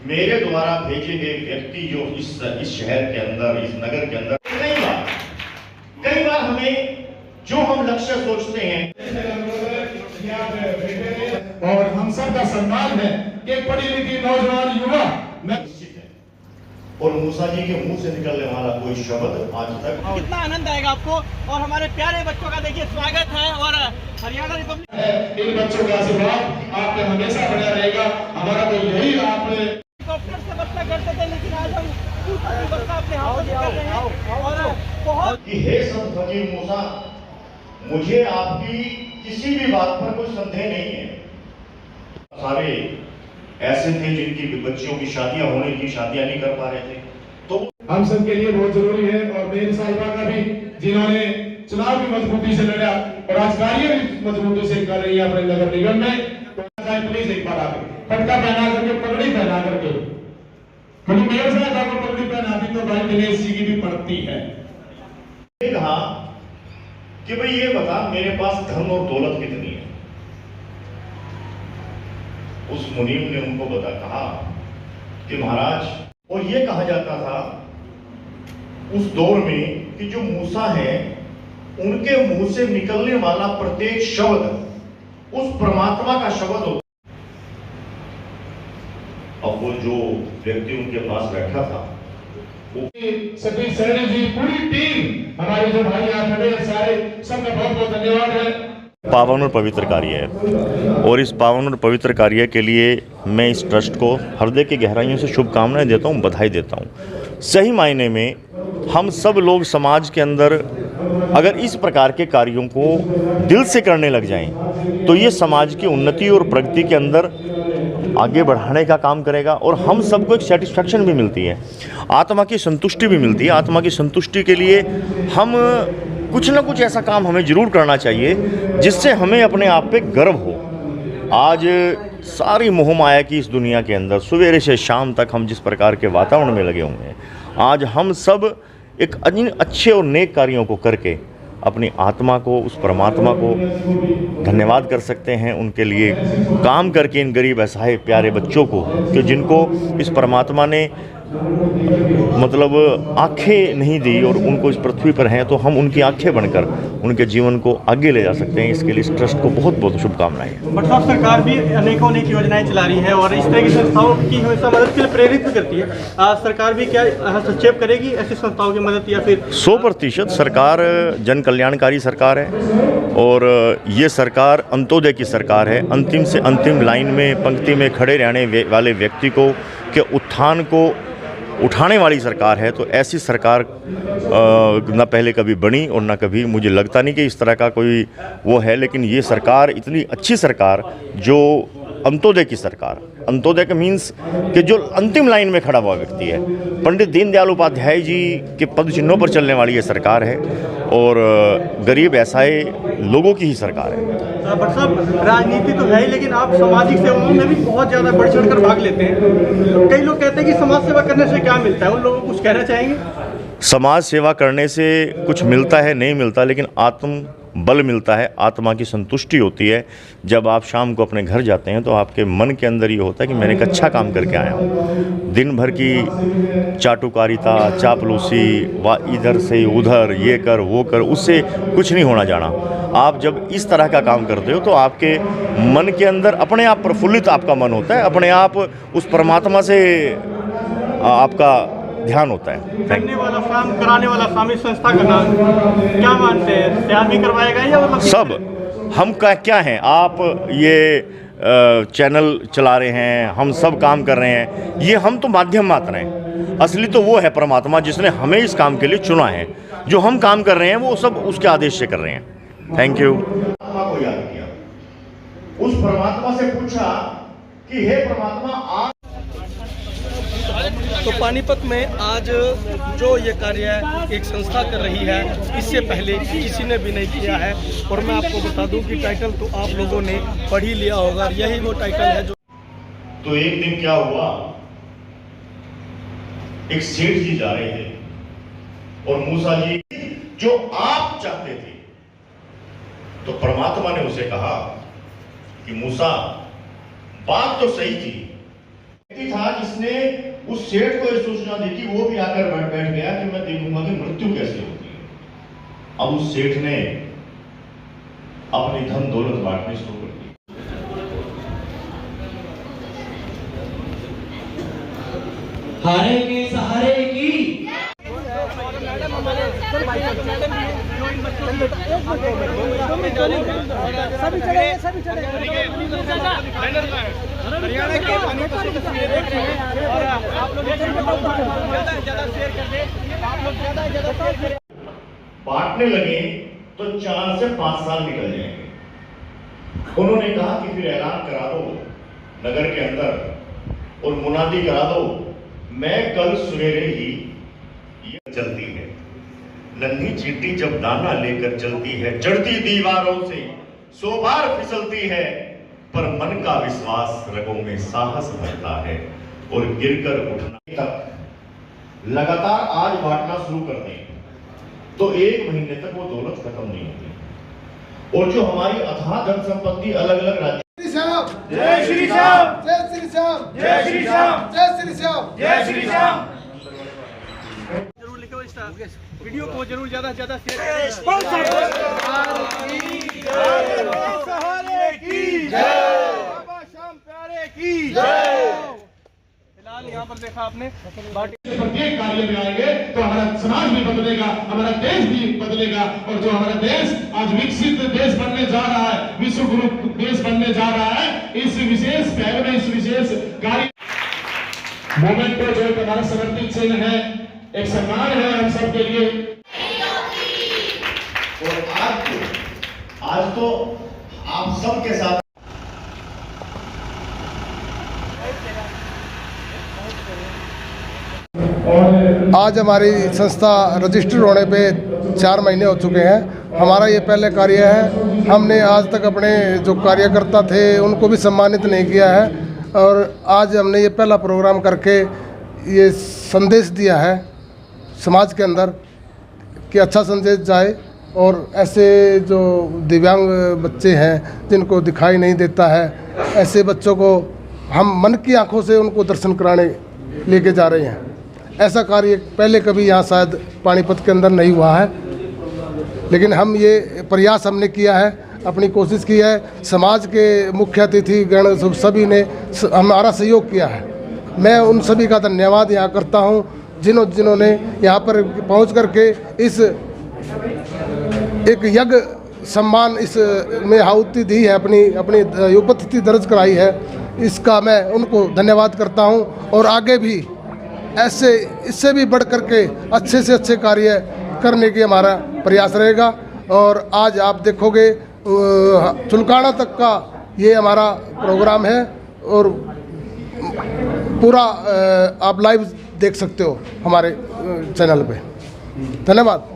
मेरे द्वारा भेजे गए व्यक्ति जो इस शहर के अंदर, इस नगर के अंदर कई बार हमें जो हम लक्ष्य सोचते हैं, और हम सब का सम्मान है कि पढ़ी लिखी नौजवान युवा निश्चित है। और मूसा जी के मुंह से निकलने वाला कोई शब्द आज तक कितना आनंद आएगा आपको। और हमारे प्यारे बच्चों का देखिए स्वागत है। और हरियाणा रिपब्लिक इन बच्चों का आशीर्वाद आप पे हमेशा बना रहेगा। हमारा तो यही आप डॉक्टर से बचना करते थे, लेकिन आज हम बचना अपने हाथों से कर रहे हैं। और बहुत कि हे संत फकीर मूसा, मुझे आपकी किसी भी बात पर कोई संदेह नहीं है। सारे ऐसे थे जिनकी बच्चियों की शादियां होने की, शादियां नहीं कर पा रहे थे, तो हम सब के लिए बहुत जरूरी है। और मेरी साहिबा का भी, जिन्होंने चुनाव भी मजबूती से लड़ा और आज कार्य भी मजबूती से कर रही है अपने नगर निगम में, तो प्लीज एक बार आके पटका पहना करके, पगड़ी पहना करके, क्योंकि मेरे साथ आपको पगड़ी पहनाती तो भाई दिनेश जी की भी पड़ती है। कहा कि भाई ये बता, मेरे पास धन और दौलत कितनी है। उस मुनीम ने उनको कहा कि महाराज, और ये कहा जाता था उस दौर में कि जो मूसा है उनके मुंह से निकलने वाला प्रत्येक शब्द उस परमात्मा का शब्द होता। अब वो जो व्यक्ति उनके पास बैठा था, सभी सैनिक जी, पूरी टीम, हमारे जो भाई यहाँ खड़े हैं सारे, सबका बहुत बहुत धन्यवाद है। पावन और पवित्र कार्य है, और इस पावन और पवित्र कार्य के लिए मैं इस ट्रस्ट को हृदय की गहराइयों से शुभकामनाएं देता हूं, बधाई देता हूं। सही मायने में हम सब लोग समाज के अंदर अगर इस प्रकार के कार्यों को दिल से करने लग जाएं, तो ये समाज की उन्नति और प्रगति के अंदर आगे बढ़ाने का काम करेगा। और हम सबको एक सेटिस्फैक्शन भी मिलती है, आत्मा की संतुष्टि भी मिलती है। आत्मा की संतुष्टि के लिए हम कुछ ना कुछ ऐसा काम हमें ज़रूर करना चाहिए जिससे हमें अपने आप पे गर्व हो। आज सारी मोहमाया की इस दुनिया के अंदर सवेरे से शाम तक हम जिस प्रकार के वातावरण में लगे हुए हैं, आज हम सब एक अच्छे और नेक कार्यों को करके अपनी आत्मा को, उस परमात्मा को धन्यवाद कर सकते हैं। उनके लिए काम करके इन गरीब असहाय प्यारे बच्चों को, कि जिनको इस परमात्मा ने मतलब आंखें नहीं दी और उनको इस पृथ्वी पर हैं, तो हम उनकी आंखें बनकर उनके जीवन को आगे ले जा सकते हैं। इसके लिए इस ट्रस्ट को बहुत बहुत शुभकामनाएं। बट साहब, सरकार भी अनेकों योजनाएं चला रही है और इस तरह की संस्थाओं की हमेशा मदद के लिए प्रेरित भी करती है। सरकार भी क्या हस्तक्षेप करेगी ऐसी संस्थाओं की मदद, या फिर 100% सरकार जन कल्याणकारी सरकार है, और ये सरकार अंत्योदय की सरकार है। अंतिम से अंतिम लाइन में पंक्ति में खड़े रहने वाले व्यक्ति को के उत्थान को उठाने वाली सरकार है। तो ऐसी सरकार न पहले कभी बनी और न कभी, मुझे लगता नहीं कि इस तरह का कोई वो है। लेकिन ये सरकार इतनी अच्छी सरकार, जो अंत्योदय की सरकार, अंत्योदय का मीन्स कि जो अंतिम लाइन में खड़ा हुआ व्यक्ति है, पंडित दीनदयाल उपाध्याय जी के पद चिन्हों पर चलने वाली ये सरकार है, और गरीब ऐसाए लोगों की ही सरकार है। बट साहब, राजनीति तो है ही, लेकिन आप सामाजिक सेवाओं में भी बहुत ज़्यादा बढ़ चढ़ कर भाग लेते हैं। कई लोग कहते हैं कि समाज सेवा करने से क्या मिलता है, उन लोगों को कुछ कहना चाहेंगे? समाज सेवा करने से कुछ मिलता है, नहीं मिलता, लेकिन आत्म बल मिलता है, आत्मा की संतुष्टि होती है। जब आप शाम को अपने घर जाते हैं तो आपके मन के अंदर ये होता है कि मैंने एक अच्छा काम करके आया हूँ। दिन भर की चाटुकारिता, चापलूसी, व इधर से उधर, ये कर वो कर, उससे कुछ नहीं होना जाना। आप जब इस तरह का काम करते हो तो आपके मन के अंदर अपने आप प्रफुल्लित आपका मन होता है, अपने आप उस परमात्मा से आपका ध्यान होता है। करने वाला काम, कराने वाला काम, इस संस्था का नाम क्या मानते हैं? ध्यान भी करवाएगा या मतलब सब हम क्या हैं? आप ये चैनल चला रहे हैं, हम सब काम कर रहे हैं, ये हम तो माध्यम मात्र हैं। असली तो वो है परमात्मा जिसने हमें इस काम के लिए चुना है। जो हम काम कर रहे हैं वो सब उसके आदेश से कर रहे हैं। Thank you. परमात्मा को याद किया, उस परमात्मा से पूछा कि हे परमात्मा, तो पानीपत में आज जो ये कार्य एक संस्था कर रही है, इससे पहले किसी ने भी नहीं किया है। और मैं आपको बता दूं कि टाइटल तो आप लोगों ने पढ़ ही लिया होगा, यही वो टाइटल है जो। तो एक दिन क्या हुआ, एक सेठ जी जा रहे थे और मूसा जी जो आप चाहते थे। तो परमात्मा ने उसे कहा कि मूसा, बात तो सही थी। व्यक्ति था जिसने उस सेठ को यह सूचना दी थी, वो भी आकर बैठ गया कि मैं देखूंगा कि मृत्यु कैसे होती है। अब उस सेठ ने अपनी धन दौलत बांटनी शुरू कर दी। हारे के सहारे की हरियाणा के पानी को तस्वीरें देख रहे हैं और आप लोग ज्यादा शेयर कर दें, आप लोग ज्यादा बांटने लगे तो 4 से 5 साल निकल जाएंगे। उन्होंने कहा कि फिर ऐलान करा दो नगर के अंदर और मुनादी करा दो, मैं कल सवेरे ही ये चलती है। नन्ही चींटी जब दाना लेकर चलती है, चढ़ती दीवारों से 100 बार फिसलती है, पर मन का विश्वास रगों में साहस भरता है और गिरकर उठना तक लगातार आज बांटना शुरू कर दें तो 1 महीने तक वो दौलत खत्म नहीं होती। और जो हमारी अथाह धन संपत्ति अलग अलग राज्य जय श्री श्याम, जय श्री श्याम, जय श्री श्याम, जय श्री श्याम, जय श्री श्याम। जरूर लिखो, इस वीडियो को जरूर ज्यादा से ज्यादा शेयर करें। फिलहाल यहाँ पर देखा आपने प्रत्येक कार्य में आएंगे तो हमारा समाज भी बदलेगा, हमारा देश भी बदलेगा। और जो हमारा देश आज विकसित देश बनने जा रहा है, विश्व गुरु देश बनने जा रहा है, इस विशेष पहल में, इस विशेष कार्य मोमेंट को जो हमारा समर्पित चिन्ह है, एक सम्मान है हम सब के लिए। और आज तो आप सबके साथ आज हमारी संस्था रजिस्टर होने पे 4 महीने हो चुके हैं। हमारा ये पहले कार्य है। हमने आज तक अपने जो कार्यकर्ता थे उनको भी सम्मानित नहीं किया है, और आज हमने ये पहला प्रोग्राम करके ये संदेश दिया है समाज के अंदर कि अच्छा संदेश जाए, और ऐसे जो दिव्यांग बच्चे हैं जिनको दिखाई नहीं देता है, ऐसे बच्चों को हम मन की आंखों से उनको दर्शन कराने लेके जा रहे हैं। ऐसा कार्य पहले कभी यहाँ शायद पानीपत के अंदर नहीं हुआ है, लेकिन हम ये प्रयास हमने किया है, अपनी कोशिश की है। समाज के मुख्य अतिथि गण सभी ने हमारा सहयोग किया है। मैं उन सभी का धन्यवाद यहाँ करता हूँ जिन्होंने यहाँ पर पहुँच करके इस एक यज्ञ सम्मान इस में आहुति दी है, अपनी उपस्थिति दर्ज कराई है। इसका मैं उनको धन्यवाद करता हूँ, और आगे भी ऐसे इससे भी बढ़ करके अच्छे से अच्छे कार्य करने की हमारा प्रयास रहेगा। और आज आप देखोगे चुलकाना तक का ये हमारा प्रोग्राम है, और पूरा आप लाइव देख सकते हो हमारे चैनल पे। धन्यवाद।